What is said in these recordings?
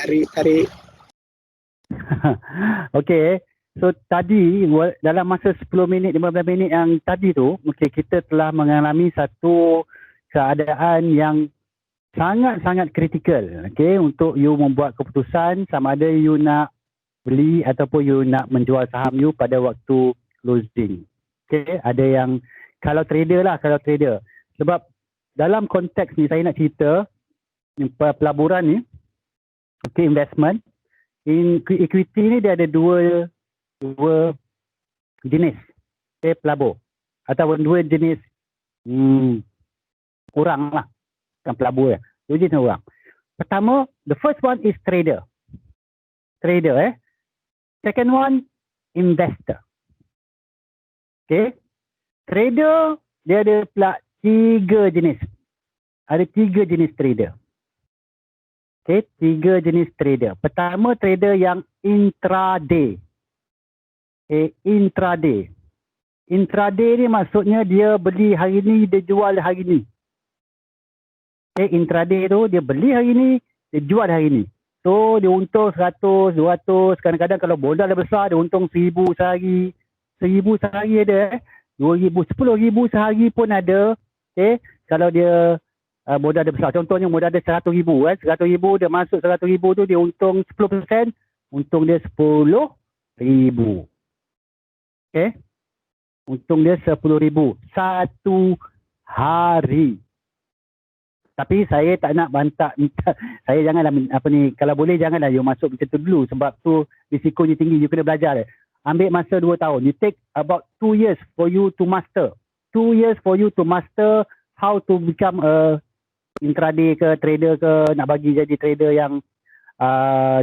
tarik. Okey. So tadi dalam masa 10 minit, 15 minit yang tadi tu, kita telah mengalami satu keadaan yang sangat-sangat kritikal, untuk you membuat keputusan sama ada you nak beli ataupun you nak menjual saham you pada waktu closing. Ada yang kalau trader. Sebab dalam konteks ni saya nak cerita pelaburan ni, investment equity ni dia ada dua jenis pelabur ataupun dua jenis orang lah, bukan pelabur ya. Dua jenis orang. Pertama, the first one is trader. Second one, investor. Trader dia ada pula tiga jenis. Ada tiga jenis trader. Tiga jenis trader. Pertama, trader yang intraday. Intraday ni maksudnya dia beli hari ni, dia jual hari ni. Intraday tu dia beli hari ni, dia jual hari ni. So dia untung 100, 200, kadang-kadang kalau modal dah besar dia untung 1000 sehari. 1000 sehari ada 2000, 10,000 sehari pun ada. Kalau dia modal dia besar. Contohnya modal dia 100,000 100,000 dia masuk 100,000 tu dia untung 10%, untung dia 10,000. Untung dia 10,000 satu hari. Tapi saya tak nak bantah, saya janganlah kalau boleh janganlah you masuk macam tu dulu, sebab tu risikonya tinggi. You kena belajar. Ambil masa 2 tahun. You take about 2 years for you to master. 2 years for you to master how to become a intraday ke, trader ke, nak bagi jadi trader yang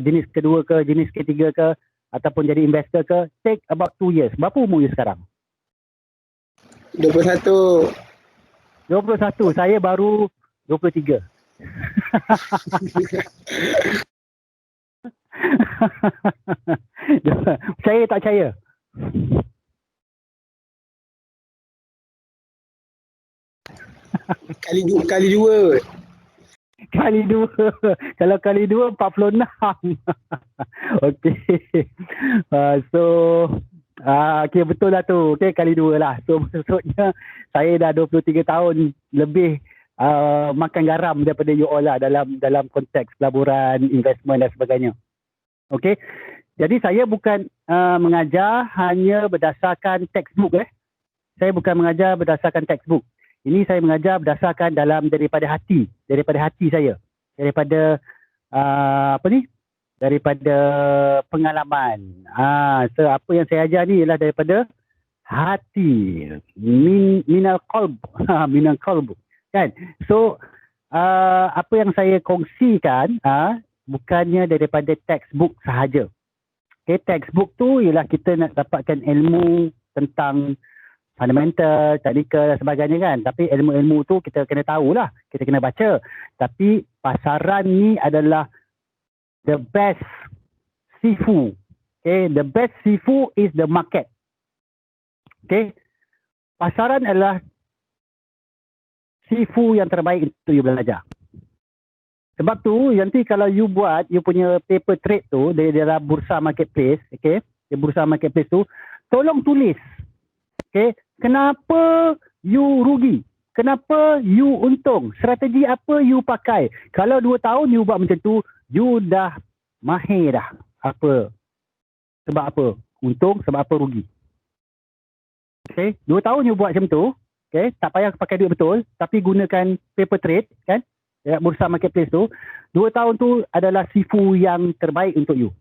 jenis kedua ke, jenis ketiga ke, ataupun jadi investor ke. Take about 2 years. Berapa umur you sekarang? 21. Saya baru 23. Percaya tak percaya? Kali dua. Kalau kali dua 46. Okey. Okey, betul lah tu. Kali dua lah. So maksudnya saya dah 23 tahun lebih makan garam daripada you all lah dalam konteks pelaburan, investment dan sebagainya. Okey. Jadi saya bukan mengajar hanya berdasarkan textbook. Saya bukan mengajar berdasarkan textbook. Ini saya mengajar berdasarkan daripada hati saya. Daripada daripada pengalaman. So apa yang saya ajar ni ialah daripada hati. Minal qalb. Minal qalb. Kan? So apa yang saya kongsikan bukannya daripada textbook sahaja. Textbook tu ialah kita nak dapatkan ilmu tentang fundamental, technical dan sebagainya kan. Tapi ilmu-ilmu tu kita kena tahulah, kita kena baca. Tapi pasaran ni adalah the best sifu. The best sifu is the market. Pasaran adalah sifu yang terbaik untuk you belajar. Sebab tu nanti kalau you buat you punya paper trade tu dalam bursa marketplace, di bursa marketplace tu tolong tulis. Kenapa you rugi? Kenapa you untung? Strategi apa you pakai? Kalau 2 tahun you buat macam tu, you dah mahir dah. Apa? Sebab apa? Untung, sebab apa rugi? 2 tahun you buat macam tu, tak payah pakai duit betul, tapi gunakan paper trade kan? Bursa marketplace tu, 2 tahun tu adalah sifu yang terbaik untuk you.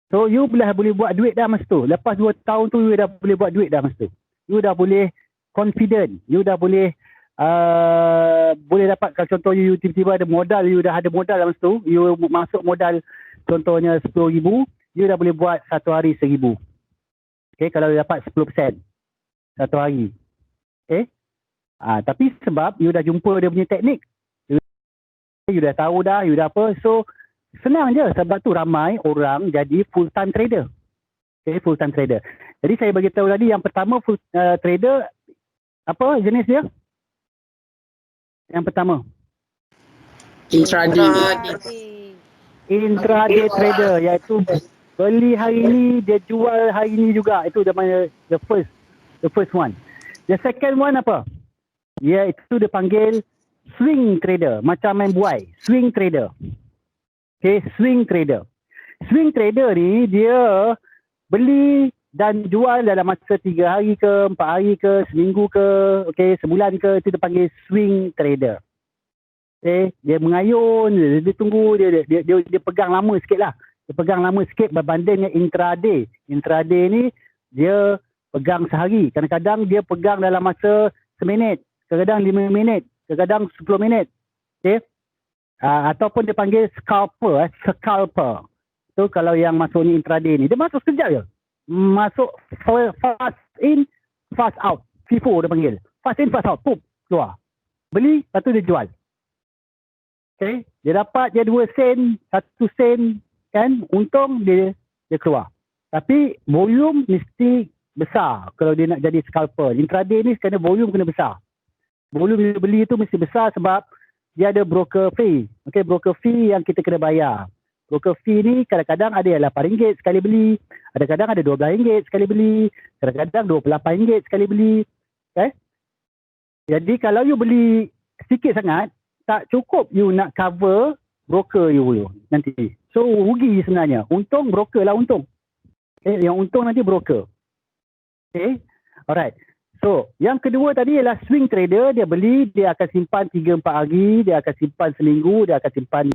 So you boleh buat duit dah masa tu. Lepas 2 tahun tu you dah boleh buat duit dah masa tu. You dah boleh confident. You dah boleh dapat, kalau contoh you tiba-tiba ada modal, you dah ada modal dalam masa tu, you masuk modal contohnya 10,000, you dah boleh buat satu hari 1,000. Kalau you dapat 10% satu hari. Tapi sebab you dah jumpa dia punya teknik, you dah tahu dah, you dah apa, so senang je. Sebab tu ramai orang jadi full time trader. Full time trader. Jadi saya bagi tahu tadi yang pertama full trader, apa jenis dia? Yang pertama Intraday trader, iaitu beli hari ni, dia jual hari ni juga. Itu namanya the first one. The second one apa? Iaitu dia panggil swing trader, macam main buai, swing trader. Okay, swing trader. Swing trader ni dia beli dan jual dalam masa 3 hari ke, 4 hari ke, seminggu ke, okay, sebulan ke, itu dia panggil swing trader. Okay, dia mengayun, dia tunggu, dia pegang lama sikit lah. Dia pegang lama sikit berbanding dengan intraday. Intraday ni dia pegang sehari. Kadang-kadang dia pegang dalam masa seminit, kadang-kadang 5 minit, kadang-kadang 10 minit. Okay. Ataupun dia panggil scalper. Scalper. Tu kalau yang masuk ni intraday ni, dia masuk sekejap je. Masuk fast in, fast out. FIFO dia panggil. Fast in, fast out. Pup, keluar. Beli, lepas tu dia jual. Okay. Dia dapat dia 2 sen, 1 sen, kan, untung dia keluar. Tapi volume mesti besar kalau dia nak jadi scalper. Intraday ni kena volume kena besar. Volume dia beli tu mesti besar sebab dia ada broker fee. Okay, broker fee yang kita kena bayar. Broker fee ni kadang-kadang ada yang RM8 sekali beli, kadang-kadang ada RM12 sekali beli, kadang-kadang RM28 sekali beli. Okay? Jadi kalau you beli sikit sangat, tak cukup you nak cover broker you dulu nanti. So rugi sebenarnya. Untung broker lah untung. Okay, yang untung nanti broker. Okay, alright. So yang kedua tadi ialah swing trader. Dia beli, dia akan simpan 3-4 hari, dia akan simpan seminggu, dia akan simpan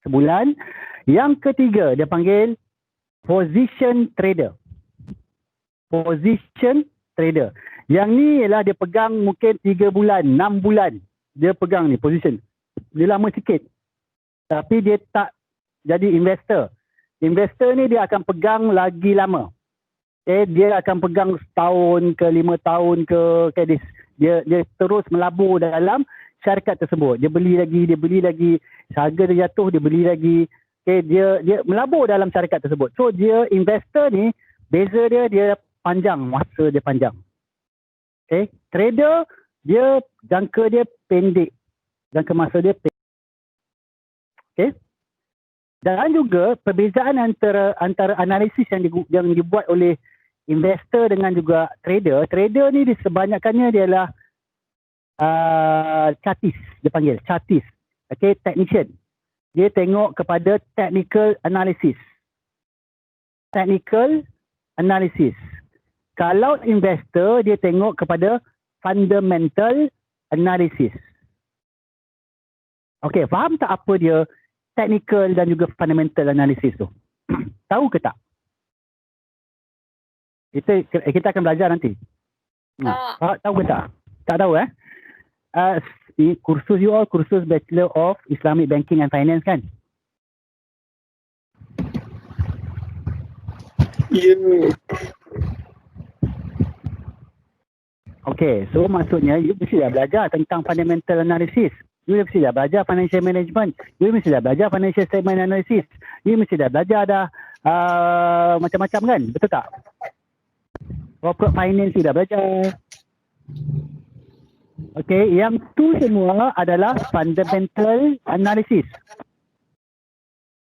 sebulan. Yang ketiga dia panggil position trader. Position trader. Yang ni ialah dia pegang mungkin 3 bulan, 6 bulan. Dia pegang ni position. Dia lama sikit. Tapi dia tak jadi investor. Investor ni dia akan pegang lagi lama. Dia akan pegang setahun ke 5 tahun ke. Dia terus melabur dalam syarikat tersebut. Dia beli lagi. Harga dia jatuh, dia beli lagi. Dia melabur dalam syarikat tersebut. So dia investor ni, beza dia panjang, masa dia panjang. Trader, dia jangka dia pendek. Jangka masa dia pendek. Dan juga perbezaan antara analisis yang dibuat oleh investor dengan juga trader. Trader ni sebanyakannya dia adalah chartis, dia panggil chartis. Technician. Dia tengok kepada technical analysis. Technical analysis. Kalau investor, dia tengok kepada fundamental analysis. Okey, faham tak apa dia technical dan juga fundamental analysis tu? Tahu ke tak? Kita akan belajar nanti. Tahu ke tak? Tak tahu kursus you all, kursus Bachelor of Islamic Banking and Finance kan? Yeah. Okay, so maksudnya you mesti dah belajar tentang fundamental analysis. You mesti dah belajar financial management. You mesti dah belajar financial statement analysis. You mesti dah belajar macam-macam kan? Betul tak? Corporate finance you dah belajar. Okay, yang tu semua adalah fundamental analysis.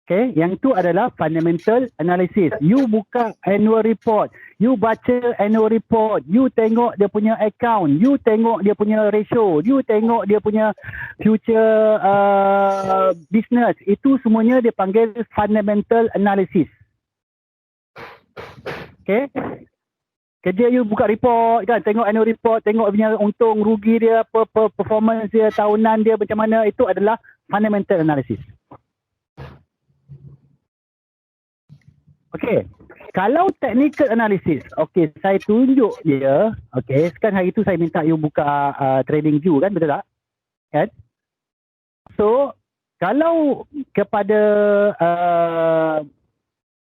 Okay, yang tu adalah fundamental analysis. You buka annual report, you baca annual report, you tengok dia punya account, you tengok dia punya ratio, you tengok dia punya future business. Itu semuanya dia panggil fundamental analysis. Okay, kerja you buka report kan, tengok annual report, tengok punya untung rugi dia, performance dia tahunan dia macam mana, itu adalah fundamental analysis. Okey, kalau technical analysis, okey, saya tunjuk dia, okey, sekarang hari tu saya minta you buka trading view kan, betul tak? Kan? So, kalau kepada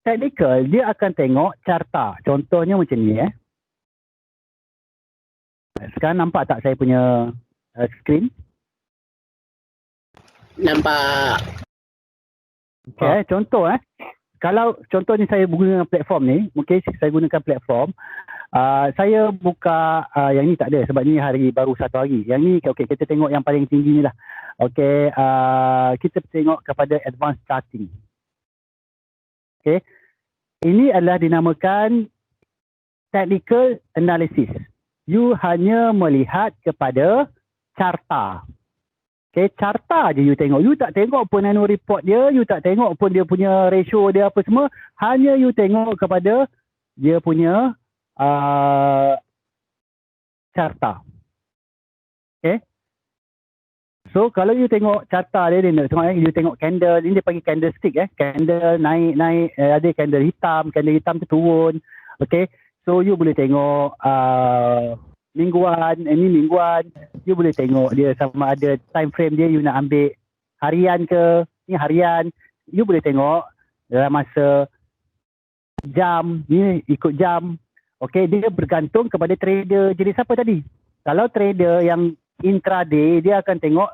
technical, dia akan tengok carta. Contohnya macam ni Sekarang nampak tak saya punya screen? Nampak. Okay, contoh Kalau contohnya saya gunakan platform ni, okay, saya gunakan platform, Saya buka yang ni tak ada sebab ni hari baru satu hari. Yang ni okey, kita tengok yang paling tinggi ni lah. Okey, kita tengok kepada advanced charting. Okey. Ini adalah dinamakan technical analysis. You hanya melihat kepada carta. Okay, carta je you tengok. You tak tengok pun annual report dia, you tak tengok pun dia punya ratio dia apa semua. Hanya you tengok kepada dia punya carta. Okay. So, kalau you tengok carta dia, you tengok candle, ini dia panggil candlestick Candle naik, ada candle hitam tu turun. Okay. So, you boleh tengok mingguan, you boleh tengok dia sama ada time frame dia, you nak ambil harian ke, ni harian, you boleh tengok dalam masa jam, ni ikut jam. Okay, dia bergantung kepada trader jenis apa tadi. Kalau trader yang intraday, dia akan tengok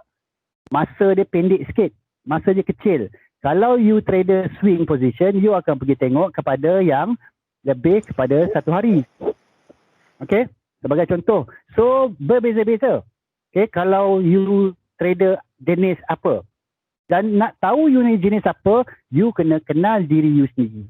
masa dia pendek sikit, masa dia kecil. Kalau you trader swing position, you akan pergi tengok kepada yang lebih kepada satu hari. Okay, sebagai contoh. So, berbeza-beza. Okay, kalau you trader jenis apa, dan nak tahu you ni jenis apa, you kena kenal diri you sendiri.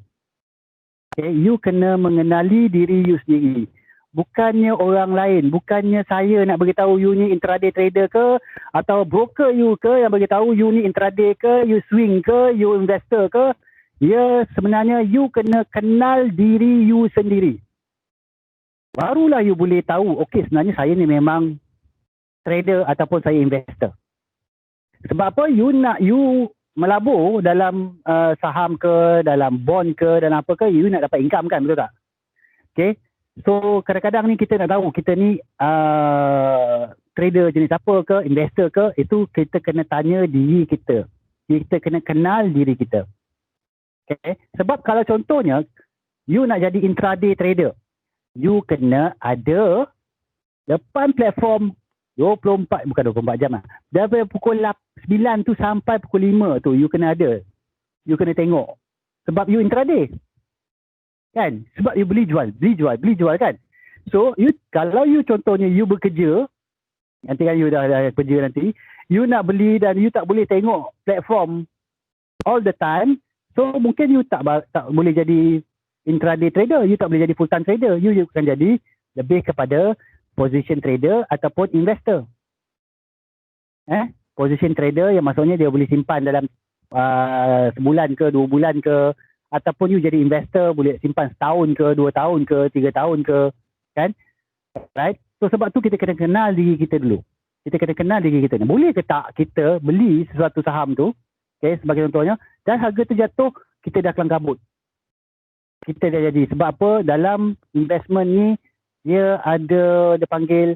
Okay, you kena mengenali diri you sendiri. Bukannya orang lain, bukannya saya nak beritahu you ni intraday trader ke, atau broker you ke yang beritahu you ni intraday ke, you swing ke, you investor ke. Ya, sebenarnya you kena kenal diri you sendiri. Barulah you boleh tahu, okey sebenarnya saya ni memang trader ataupun saya investor. Sebab apa? You melabur dalam saham ke, dalam bond ke, dalam apa ke, you nak dapat income kan, betul tak? Okay. So, kadang-kadang ni kita nak tahu, kita ni trader jenis apa ke, investor ke, itu kita kena tanya diri kita. Kita kena kenal diri kita. Okay. Sebab kalau contohnya, you nak jadi intraday trader, you kena ada depan platform 24 jam lah. Dari pukul 9 tu sampai pukul 5 tu, you kena ada. You kena tengok. Sebab you intraday. Kan? Sebab you beli jual kan? So, kalau you contohnya you bekerja, nanti kan you dah kerja nanti, you nak beli dan you tak boleh tengok platform all the time, so mungkin you tak boleh jadi intraday trader, you tak boleh jadi full time trader, you akan jadi lebih kepada position trader ataupun investor. Position trader yang maksudnya dia boleh simpan dalam sebulan ke, 2 bulan ke, ataupun you jadi investor boleh simpan setahun ke, 2 tahun ke, 3 tahun ke, kan? Right? So sebab tu kita kena kenal diri kita dulu. Kita kena kenal diri kita. Boleh ke tak kita beli sesuatu saham tu, okay, sebagai contohnya, dan harga terjatuh, kita dah kelang kabut. Kita dah jadi. Sebab apa? Dalam investment ni, dia panggil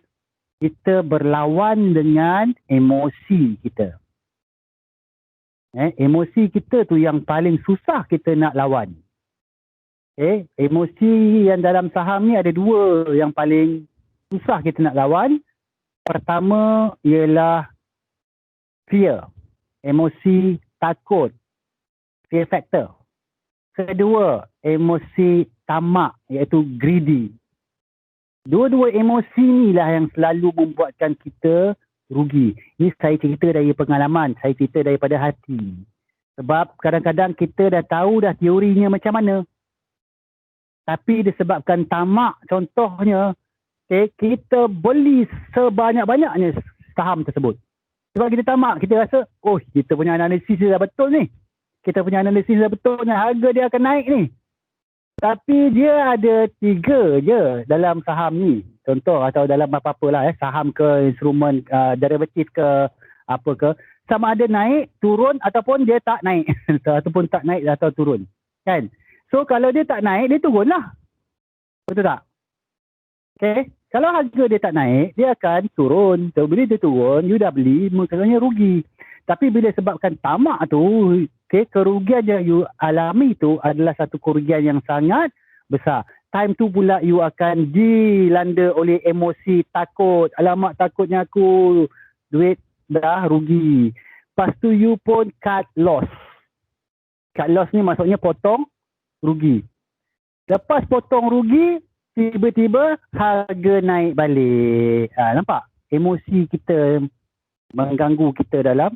kita berlawan dengan emosi kita. Emosi kita tu yang paling susah kita nak lawan. Emosi yang dalam saham ni ada 2 yang paling susah kita nak lawan. Pertama ialah fear. Emosi takut. Fear factor. Kedua, emosi tamak, iaitu greedy. Dua-dua emosi ni lah yang selalu membuatkan kita rugi. Ini saya cerita dari pengalaman, saya cerita daripada hati. Sebab kadang-kadang kita dah tahu dah teorinya macam mana. Tapi disebabkan tamak, contohnya, kita beli sebanyak-banyaknya saham tersebut. Sebab kita tamak, kita rasa, oh kita punya analisis dah betul ni. Kita punya analisis dah betul ni, harga dia akan naik ni. Tapi dia ada 3 je dalam saham ni. Contoh atau dalam apa-apa lah, saham ke, instrumen derivatif ke, apa ke. Sama ada naik, turun ataupun dia tak naik. Ataupun tak naik atau turun. Kan? So kalau dia tak naik, dia turun lah. Betul tak? Okay. Kalau harga dia tak naik, dia akan turun. So, bila dia turun, you dah beli, maksudnya rugi. Tapi bila sebabkan tamak tu, kerugian yang you alami tu adalah satu kerugian yang sangat besar. Time tu pula you akan dilanda oleh emosi takut. Alamak, takutnya aku duit dah rugi. Lepas tu you pun cut loss. Cut loss ni maksudnya potong rugi. Lepas potong rugi, tiba-tiba harga naik balik. Nampak? Emosi kita mengganggu kita dalam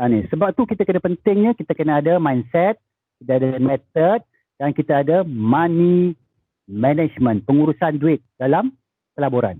ni. Sebab tu kita kena pentingnya, kita kena ada mindset, kita ada method dan kita ada money management, pengurusan duit dalam pelaburan.